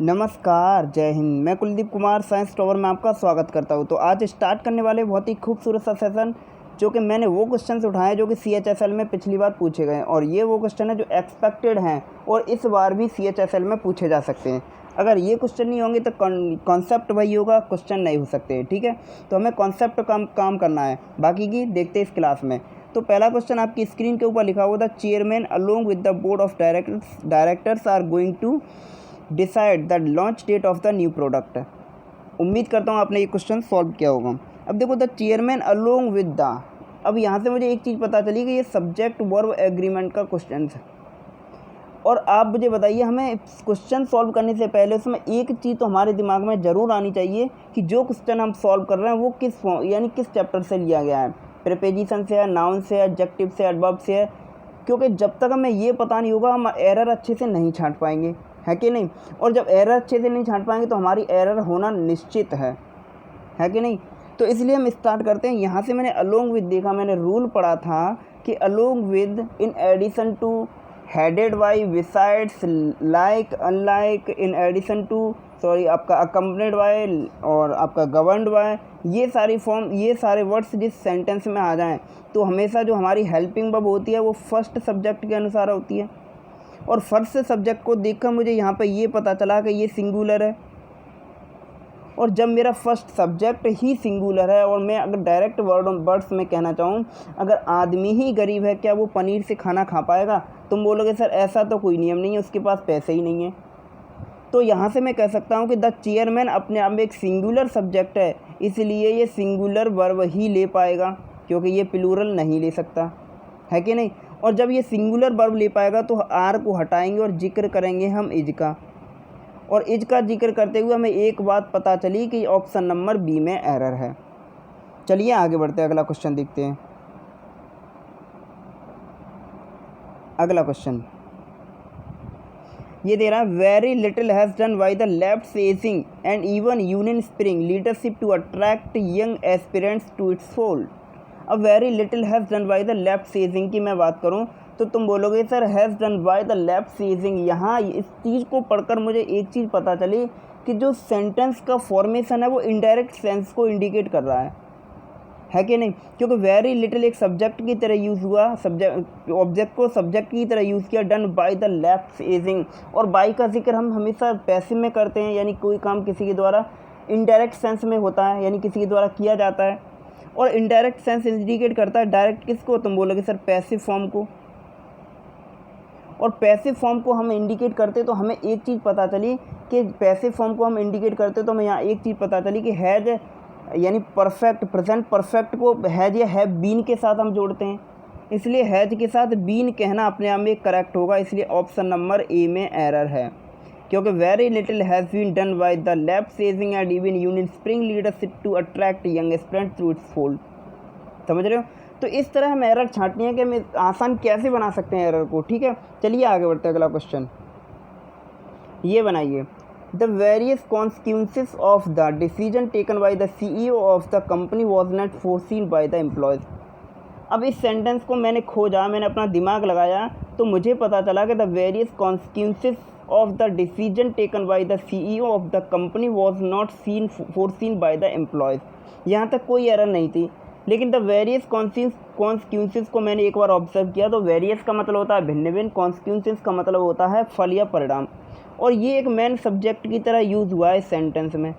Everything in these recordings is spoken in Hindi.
नमस्कार, जय हिंद। मैं कुलदीप कुमार साइंस टॉवर में आपका स्वागत करता हूं। तो आज स्टार्ट करने वाले बहुत ही खूबसूरत सा सेशन, जो कि मैंने वो क्वेश्चन उठाए जो कि CHSL में पिछली बार पूछे गए, और ये वो क्वेश्चन है जो एक्सपेक्टेड हैं और इस बार भी CHSL में पूछे जा सकते हैं। अगर ये क्वेश्चन नहीं होंगे तो कॉन्सेप्ट वही होगा, क्वेश्चन नहीं हो सकते। ठीक है, तो हमें कॉन्सेप्ट काम करना है, बाकी की देखते हैं इस क्लास में। तो पहला क्वेश्चन आपकी स्क्रीन के ऊपर लिखा हुआ था, chairman along with the board of directors are going to decide the launch date of the new product. उम्मीद करता हूँ आपने ये क्वेश्चन सॉल्व किया होगा। अब देखो, the chairman along with the, अब यहाँ से मुझे एक चीज़ पता चली कि ये सब्जेक्ट वर्ब एग्रीमेंट का क्वेश्चन है। और आप मुझे बताइए, हमें क्वेश्चन सॉल्व करने से पहले उसमें एक चीज़ तो हमारे दिमाग में ज़रूर आनी चाहिए कि जो क्वेश्चन हम सॉल्व कर रहे हैं वो किस चैप्टर से लिया गया है। प्रीपोजिशन से है, नाउन से है, एडजेक्टिव से, एडवर्ब से है। क्योंकि जब तक हमें ये पता नहीं होगा हम एरर अच्छे से नहीं छांट पाएंगे, है कि नहीं। और जब एरर अच्छे से नहीं छांट पाएंगे तो हमारी एरर होना निश्चित है कि नहीं। तो इसलिए हम स्टार्ट करते हैं। यहाँ से मैंने अलोंग विद देखा, मैंने रूल पढ़ा था कि along with, in addition to, headed by, besides, like, unlike, in addition to, आपका अकम्पनीड बाय और आपका गवर्नड बाय, ये सारे वर्ड्स जिस सेंटेंस में आ जाएं तो हमेशा जो हमारी हेल्पिंग वर्ब होती है वो फर्स्ट सब्जेक्ट के अनुसार होती है। और फर्स्ट सब्जेक्ट को देखकर मुझे यहाँ पे ये पता चला कि ये सिंगुलर है। और जब मेरा फर्स्ट सब्जेक्ट ही सिंगुलर है और मैं अगर डायरेक्ट वर्ड्स में कहना चाहूँ, अगर आदमी ही गरीब है क्या वो पनीर से खाना खा पाएगा? तुम बोलोगे सर ऐसा तो कोई नियम नहीं है, उसके पास पैसे ही नहीं है। तो यहाँ से मैं कह सकता हूँ कि द चेयरमैन अपने आप में एक सिंगुलर सब्जेक्ट है, इसलिए ये सिंगुलर वर्ब ही ले पाएगा, क्योंकि ये प्लूरल नहीं ले सकता, है कि नहीं। और जब ये सिंगुलर वर्ब ले पाएगा तो आर को हटाएंगे और जिक्र करेंगे हम इज का। और इज का जिक्र करते हुए हमें एक बात पता चली कि ऑप्शन नंबर बी में एरर है। चलिए आगे बढ़ते हैं, अगला क्वेश्चन देखते हैं। अगला क्वेश्चन ये दे रहा है, very little has done by the left facing and even union spring leadership to attract young aspirants to its fold. अब very little has done by the left facing की मैं बात करूं तो तुम बोलोगे sir has done by the left facing. यहाँ इस चीज़ को पढ़कर मुझे एक चीज़ पता चली कि जो सेंटेंस का फॉर्मेशन है वो इनडायरेक्ट सेंस को इंडिकेट कर रहा है कि नहीं। क्योंकि वेरी लिटिल एक सब्जेक्ट की तरह यूज़ हुआ, ऑब्जेक्ट को सब्जेक्ट की तरह यूज़ किया, done by the left facing. और बाय का जिक्र हम हमेशा पैसिव में करते हैं, यानी कोई काम किसी के द्वारा इनडायरेक्ट सेंस में होता है, यानी किसी के द्वारा किया जाता है। और इनडायरेक्ट सेंस इंडिकेट करता है डायरेक्ट किसको? तुम बोलोगे सर पैसिव फॉर्म को। और पैसिव फॉर्म को हम इंडिकेट करते तो हमें एक चीज़ पता चली कि पैसिव फॉर्म को हम इंडिकेट करते तो हमें यहाँ एक चीज़ पता चली कि हैज़, यानी परफेक्ट, प्रेजेंट परफेक्ट को हैज़ या हैव बीन के साथ हम जोड़ते हैं, इसलिए हैज़ के साथ बीन कहना अपने आप में करेक्ट होगा। इसलिए ऑप्शन नंबर ए में एरर है, क्योंकि very little has been done by the left facing and even union spring leadership to attract young aspirants through its fold. समझ रहे हो? तो इस तरह हम एरर छांटनी है कि हम आसान कैसे बना सकते हैं एरर को। ठीक है, चलिए आगे बढ़ते हैं। अगला क्वेश्चन ये बनाइए, the various consequences of the decision taken by the CEO of the company was not foreseen by the employees. अब इस सेंटेंस को मैंने खोजा, मैंने अपना दिमाग लगाया तो मुझे पता चला कि the various consequences of the decision taken by the CEO of the company was not foreseen by the employees. यहाँ तक कोई एरर नहीं थी, लेकिन द वेरियस कॉन्सिक्वेंसेस को मैंने एक बार ऑब्जर्व किया तो वेरियस का मतलब होता है भिन्न भिन्न, कॉन्सिक्वेंसेस का मतलब होता है फल या परिणाम। और ये एक मेन सब्जेक्ट की तरह यूज़ हुआ है इस सेंटेंस में,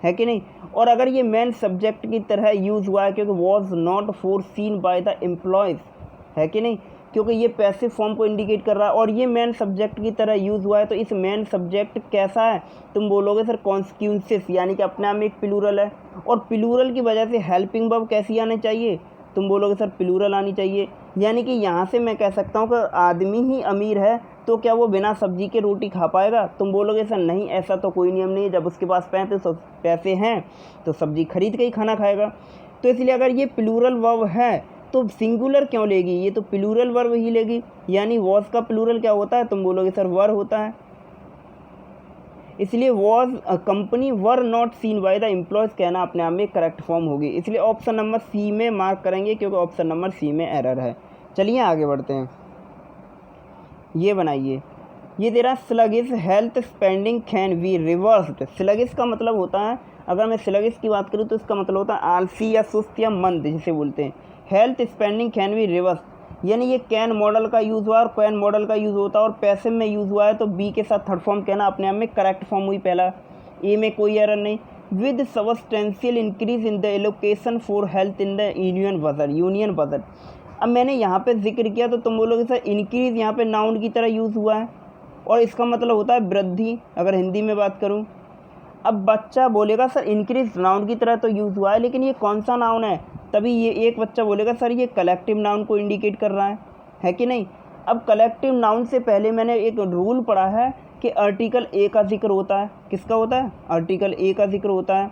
है कि नहीं। और अगर ये मेन सब्जेक्ट की तरह यूज़ हुआ है क्योंकि was not foreseen by the employees, है कि नहीं, क्योंकि ये पैसिव फॉर्म को इंडिकेट कर रहा है और ये मेन सब्जेक्ट की तरह यूज़ हुआ है, तो इस मेन सब्जेक्ट कैसा है? तुम बोलोगे सर कॉन्सिक्वेंसेस, यानी कि अपने आप में एक प्लूरल है। और प्लूरल की वजह से हेल्पिंग वर्ब कैसी आनी चाहिए? तुम बोलोगे सर प्लूरल आनी चाहिए। यानी कि यहाँ से मैं कह सकता हूँ कि आदमी ही अमीर है तो क्या वो बिना सब्जी के रोटी खा पाएगा? तुम बोलोगे सर नहीं, ऐसा तो कोई नियम नहीं है, जब उसके पास पैसे हैं तो सब्जी खरीद के ही खाना खाएगा। तो इसलिए अगर ये प्लूरल वर्ब है तो सिंगुलर क्यों लेगी? ये तो प्लूरल वर्ब ही लेगी। यानी वॉज का प्लूरल क्या होता है? तुम बोलोगे सर वर होता है। इसलिए was company were not seen by the employees कहना अपने आप में करेक्ट फॉर्म होगी। इसलिए ऑप्शन नंबर सी में मार्क करेंगे, क्योंकि ऑप्शन नंबर सी में एरर है। चलिए आगे बढ़ते हैं। ये बनाइए, ये दे रहा sluggish health spending can be reversed. Sluggish का मतलब होता है, अगर मैं स्लगिश की बात करूँ तो इसका मतलब होता है आलसी या सुस्त या मंद जिसे बोलते हैं। Health spending can be reverse, यानी ये कैन मॉडल का यूज़ हुआ और कैन मॉडल का यूज़ होता है और पैसिव में यूज़ हुआ है, तो बी के साथ थर्ड फॉर्म कहना अपने आप में करेक्ट फॉर्म हुई पहला। ए में कोई एरर नहीं। With substantial increase in the allocation for health in the union budget. अब मैंने यहाँ पे जिक्र किया तो तुम बोलोगे सर इंक्रीज़ यहाँ पे नाउन की तरह यूज़ हुआ है और इसका मतलब होता है वृद्धि, अगर हिंदी में बात करूँ। अब बच्चा बोलेगा सर इंक्रीज नाउन की तरह तो यूज़ हुआ है, लेकिन ये कौन सा नाउन है? तभी ये एक बच्चा बोलेगा सर ये कलेक्टिव नाउन को इंडिकेट कर रहा है कि नहीं। अब कलेक्टिव नाउन से पहले मैंने एक रूल पढ़ा है कि आर्टिकल ए का जिक्र होता है। किसका होता है? आर्टिकल ए का जिक्र होता है।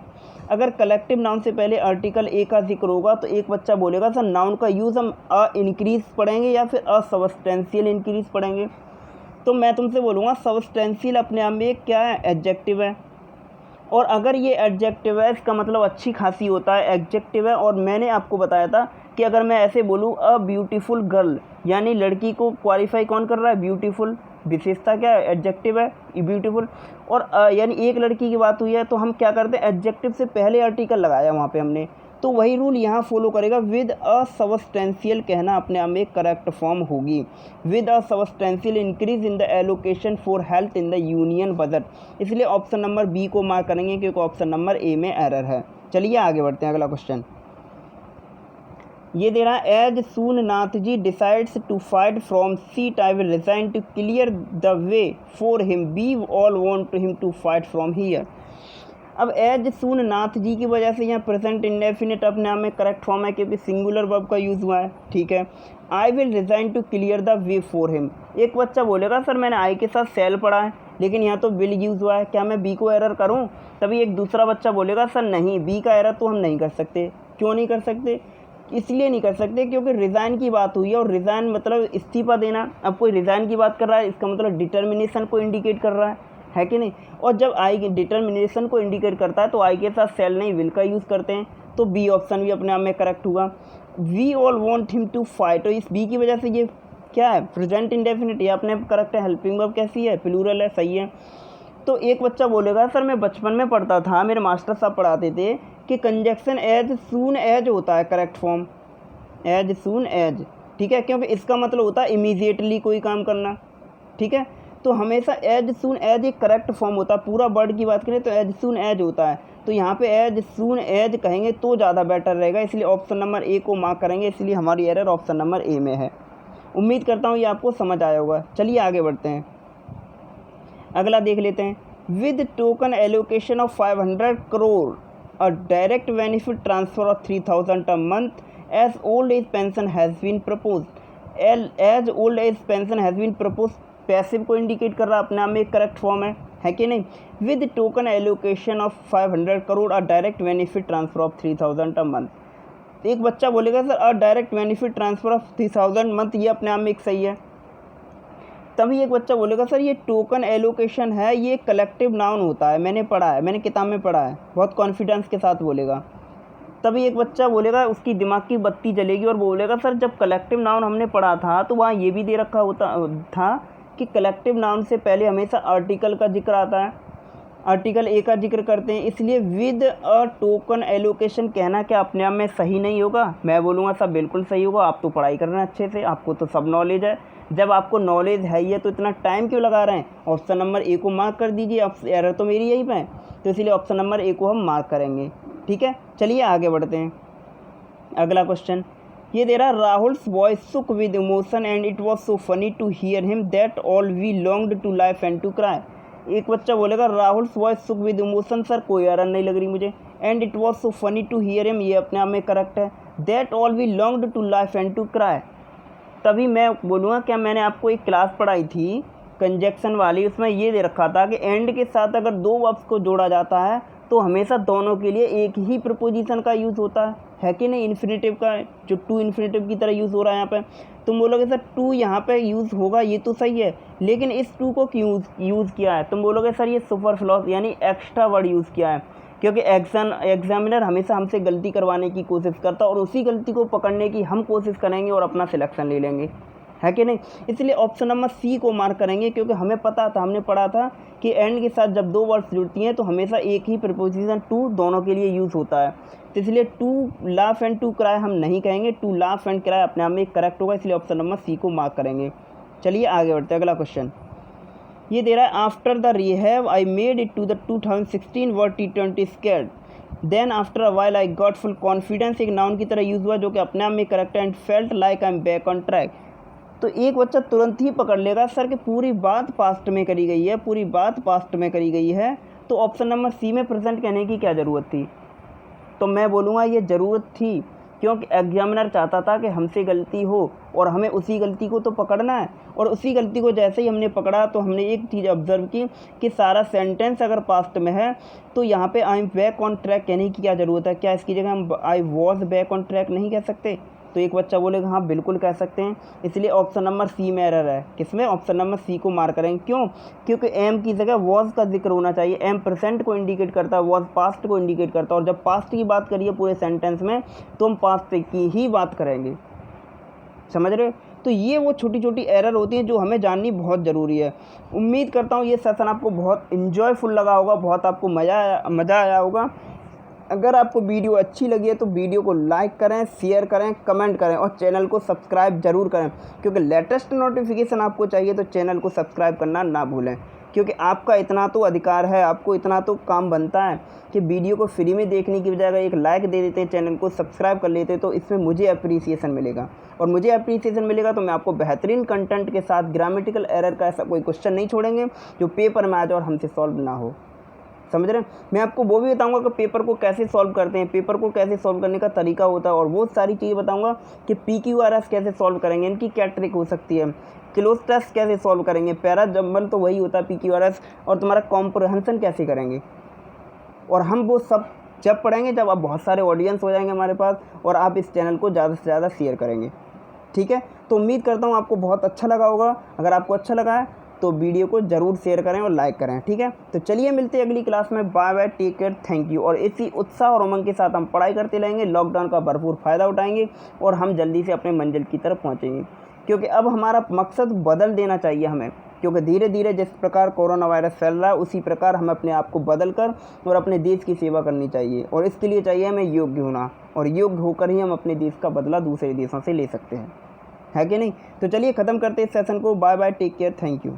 अगर कलेक्टिव नाउन से पहले आर्टिकल ए का जिक्र होगा तो एक बच्चा बोलेगा सर नाउन का यूज़ हम इंक्रीज पढ़ेंगे या फिर सबस्टेंशियल इंक्रीज पढ़ेंगे। तो मैं तुमसे बोलूँगा सबस्टेंशियल अपने आप में क्या है? एडजेक्टिव है। और अगर ये एडजेक्टिव है इसका मतलब अच्छी खासी होता है, एडजेक्टिव है। और मैंने आपको बताया था कि अगर मैं ऐसे बोलूँ अ ब्यूटीफुल गर्ल, यानी लड़की को क्वालिफाई कौन कर रहा है? ब्यूटीफुल। विशेषता क्या है? एडजेक्टिव है ब्यूटीफुल। और यानी एक लड़की की बात हुई है तो हम क्या करते हैं? एडजेक्टिव से पहले आर्टिकल लगाया वहाँ पे हमने, तो वही रूल यहाँ फॉलो करेगा। विद अ सबस्टेंशियल कहना अपने आप में करेक्ट फॉर्म होगी। With a substantial increase in the allocation for health in the union budget, इसलिए ऑप्शन नंबर बी को मार्क करेंगे क्योंकि ऑप्शन नंबर ए में एरर है। चलिए आगे बढ़ते हैं, अगला क्वेश्चन ये दे रहा है as soon Nath ji decides to fight from seat I will resign to clear the way for him we all want him to fight from here. अब एज सून नाथ जी की वजह से यहाँ प्रेजेंट इंडेफिनिट अपने आप में करेक्ट फॉर्म है क्योंकि सिंगुलर वर्ब का यूज़ हुआ है, ठीक है। I will resign to clear the way for him, एक बच्चा बोलेगा सर मैंने आई के साथ सेल पढ़ा है लेकिन यहाँ तो विल यूज़ हुआ है, क्या मैं बी को एरर करूँ? तभी एक दूसरा बच्चा बोलेगा सर नहीं, बी का एरर तो हम नहीं कर सकते। क्यों नहीं कर सकते? इसलिए नहीं कर सकते क्योंकि रिज़ाइन की बात हुई है और रिज़ाइन मतलब इस्तीफ़ा देना। अब कोई रिज़ाइन की बात कर रहा है इसका मतलब डिटर्मिनेशन को इंडिकेट कर रहा है कि नहीं। और जब आई डिटर्मिनेशन को इंडिकेट करता है तो आई के साथ सेल नहीं विल का यूज़ करते हैं, तो बी ऑप्शन भी अपने आप में करेक्ट हुआ। We all want him to fight, तो इस बी की वजह से ये क्या है? प्रेजेंट इंडेफिनिट, ये अपने करेक्ट है। हेल्पिंग वर्ब कैसी है? प्लूरल है, सही है। तो एक बच्चा बोलेगा सर मैं बचपन में पढ़ता था, मेरे मास्टर साहब पढ़ाते थे कि कंजक्शन एज सून एज होता है correct form, as soon as, ठीक है, क्योंकि इसका मतलब होता है इमीडिएटली कोई काम करना, ठीक है। तो हमेशा एज सून एज एक करेक्ट फॉर्म होता है। पूरा वर्ड की बात करें तो एज सून एज होता है, तो यहाँ पे एज सून एज कहेंगे तो ज़्यादा बेटर रहेगा, इसलिए ऑप्शन नंबर ए को मार्क करेंगे। इसलिए हमारी एरर ऑप्शन नंबर ए में है। उम्मीद करता हूँ ये आपको समझ आया होगा। चलिए आगे बढ़ते हैं, अगला देख लेते हैं। With token allocation of 500 crore a direct benefit transfer of 3000 a month as old age pension has been proposed, as old age pension has been proposed passive को इंडिकेट कर रहा है, अपने आप में एक करेक्ट फॉर्म है कि नहीं। With token allocation of 500 crore a direct benefit transfer of 3000 a month, एक बच्चा बोलेगा sir a direct benefit transfer of 3000 month, ये अपने आप में एक सही है। तभी एक बच्चा बोलेगा सर ये टोकन एलोकेशन है, ये कलेक्टिव नाउन होता है, मैंने पढ़ा है, मैंने किताब में पढ़ा है, बहुत कॉन्फिडेंस के साथ बोलेगा। तभी एक बच्चा बोलेगा, उसकी दिमाग की बत्ती जलेगी और बोलेगा सर जब कलेक्टिव नाउन हमने पढ़ा था तो वहाँ ये भी दे रखा होता था कि कलेक्टिव नाउन से पहले हमेशा आर्टिकल का जिक्र आता है, आर्टिकल ए का जिक्र करते हैं, इसलिए विद अ टोकन एलोकेशन कहना क्या अपने आप में सही नहीं होगा? मैं बोलूँगा सब बिल्कुल सही होगा। आप तो पढ़ाई कर रहे हैं अच्छे से, आपको तो सब नॉलेज है। जब आपको नॉलेज है ही है तो इतना टाइम क्यों लगा रहे हैं? ऑप्शन नंबर ए को मार्क कर दीजिए। अब एरर तो मेरी यही पे है, तो इसलिए ऑप्शन नंबर ए को हम मार्क करेंगे, ठीक है। चलिए आगे बढ़ते हैं, अगला क्वेश्चन ये दे रहा Rahul's voice shook with emotion and it was so funny to hear him that all we longed to life and to cry. एक बच्चा बोलेगा Rahul's voice shook with emotion, sir कोई एरर नहीं लग रही मुझे। And it was so funny to hear him, ये अपने आप में करेक्ट है। That all we longed to life and to cry, तभी मैं बोलूँगा क्या मैंने आपको एक क्लास पढ़ाई थी कंजक्शन वाली, उसमें ये दे रखा था कि एंड के साथ अगर दो वर्ब्स को जोड़ा जाता है तो हमेशा दोनों के लिए एक ही प्रपोजिशन का यूज़ होता है कि नहीं। इन्फिनेटिव का जो टू इन्फिनेटिव की तरह यूज़ हो रहा है यहाँ पे, तुम बोलोगे सर टू यहाँ पे यूज़ होगा, ये तो सही है, लेकिन इस टू को क्यों यूज़ किया है? तुम बोलोगे सर ये सुपरफ्लूअस यानी एक्स्ट्रा वर्ड यूज़ किया है, क्योंकि एग्जामिनर हमेशा हमसे गलती करवाने की कोशिश करता है और उसी गलती को पकड़ने की हम कोशिश करेंगे और अपना सिलेक्शन ले लेंगे, है कि नहीं। इसलिए ऑप्शन नंबर सी को मार्क करेंगे, क्योंकि हमें पता था, हमने पढ़ा था कि एंड के साथ जब दो वर्ड्स जुड़ती हैं तो हमेशा एक ही प्रीपोजिशन टू दोनों के लिए यूज़ होता है। तो इसलिए to laugh and to cry हम नहीं कहेंगे, टू लाफ एंड क्राई अपने आप में एक करेक्ट होगा, इसलिए ऑप्शन नंबर सी को मार्क करेंगे। चलिए आगे बढ़ते हैं। अगला क्वेश्चन ये दे रहा है, after the rehab I made it to the 2016 world T20 squad, then after a while I got full confidence, एक नाउन की तरह यूज़ हुआ जो कि अपने आप में करेक्ट है, and felt like I am back on track. तो एक बच्चा तुरंत ही पकड़ लेगा सर कि पूरी बात पास्ट में करी गई है, पूरी बात पास्ट में करी गई है, तो ऑप्शन नंबर सी में प्रेजेंट कहने की क्या ज़रूरत थी। तो मैं बोलूँगा ये ज़रूरत थी, क्योंकि एग्जामिनर चाहता था कि हमसे गलती हो और हमें उसी गलती को तो पकड़ना है, और उसी गलती को जैसे ही हमने पकड़ा तो हमने एक चीज़ ऑब्जर्व की कि सारा सेंटेंस अगर पास्ट में है तो यहाँ पे I am back on track कहने की क्या ज़रूरत है। क्या इसकी जगह हम I was back on track नहीं कह सकते। तो एक बच्चा बोलेगा हाँ बिल्कुल कह सकते हैं। इसलिए ऑप्शन नंबर सी में एरर है। किसमें? ऑप्शन नंबर सी को मार्क करेंगे। क्यों? क्योंकि एम की जगह वॉज का जिक्र होना चाहिए। एम प्रेजेंट को इंडिकेट करता है, वॉज पास्ट को इंडिकेट करता है, और जब पास्ट की बात करिए पूरे सेंटेंस में तो हम पास्ट की ही बात करेंगे। समझ रहे हो? तो ये वो छोटी छोटी एरर होती हैं जो हमें जाननी बहुत ज़रूरी है। उम्मीद करता हूँ ये सेशन आपको बहुत इन्जॉयफुल लगा होगा, बहुत आपको मज़ा आया होगा। अगर आपको वीडियो अच्छी लगी है तो वीडियो को लाइक करें, शेयर करें, कमेंट करें और चैनल को सब्सक्राइब ज़रूर करें, क्योंकि लेटेस्ट नोटिफिकेशन आपको चाहिए तो चैनल को सब्सक्राइब करना ना भूलें। क्योंकि आपका इतना तो अधिकार है, आपको इतना तो काम बनता है कि वीडियो को फ्री में देखने की बजाय अगर एक लाइक दे देते, चैनल को सब्सक्राइब कर लेते तो इसमें मुझे अप्रिसिएशन मिलेगा, और मुझे अप्रिसिएशन मिलेगा तो मैं आपको बेहतरीन कंटेंट के साथ ग्रामेटिकल एरर का ऐसा कोई क्वेश्चन नहीं छोड़ेंगे जो पेपर में आ जाए और हमसे सॉल्व ना हो। समझ रहे हैं? मैं आपको वो भी बताऊंगा कि पेपर को कैसे सॉल्व करते हैं, पेपर को कैसे सॉल्व करने का तरीका होता है, और वो सारी चीज़ें बताऊंगा कि PQRS कैसे सॉल्व करेंगे, इनकी क्या ट्रिक हो सकती है, क्लोज टेस्ट कैसे सॉल्व करेंगे, पैरा जम्बल तो वही होता है PQRS, और तुम्हारा कॉम्प्रहेंशन कैसे करेंगे। और हम वो सब जब पढ़ेंगे जब आप बहुत सारे ऑडियंस हो जाएंगे हमारे पास और आप इस चैनल को ज़्यादा से ज़्यादा शेयर करेंगे। ठीक है? तो उम्मीद करता हूँ आपको बहुत अच्छा लगा होगा। अगर आपको अच्छा लगा है तो वीडियो को ज़रूर शेयर करें और लाइक करें। ठीक है? तो चलिए मिलते हैं अगली क्लास में। Bye bye, take care, thank you. और इसी उत्साह और उमंग के साथ हम पढ़ाई करते रहेंगे, लॉकडाउन का भरपूर फ़ायदा उठाएंगे और हम जल्दी से अपने मंजिल की तरफ पहुँचेंगे, क्योंकि अब हमारा मकसद बदल देना चाहिए हमें, क्योंकि धीरे धीरे जिस प्रकार कोरोना वायरस फैल रहा है उसी प्रकार हमें अपने आप को बदल कर और अपने देश की सेवा करनी चाहिए, और इसके लिए चाहिए हमें योग्य होना, और योग्य होकर ही हम अपने देश का बदला दूसरे देशों से ले सकते हैं। है कि नहीं? तो चलिए ख़त्म करते हैं इस सेशन को। Bye bye, take care, thank you.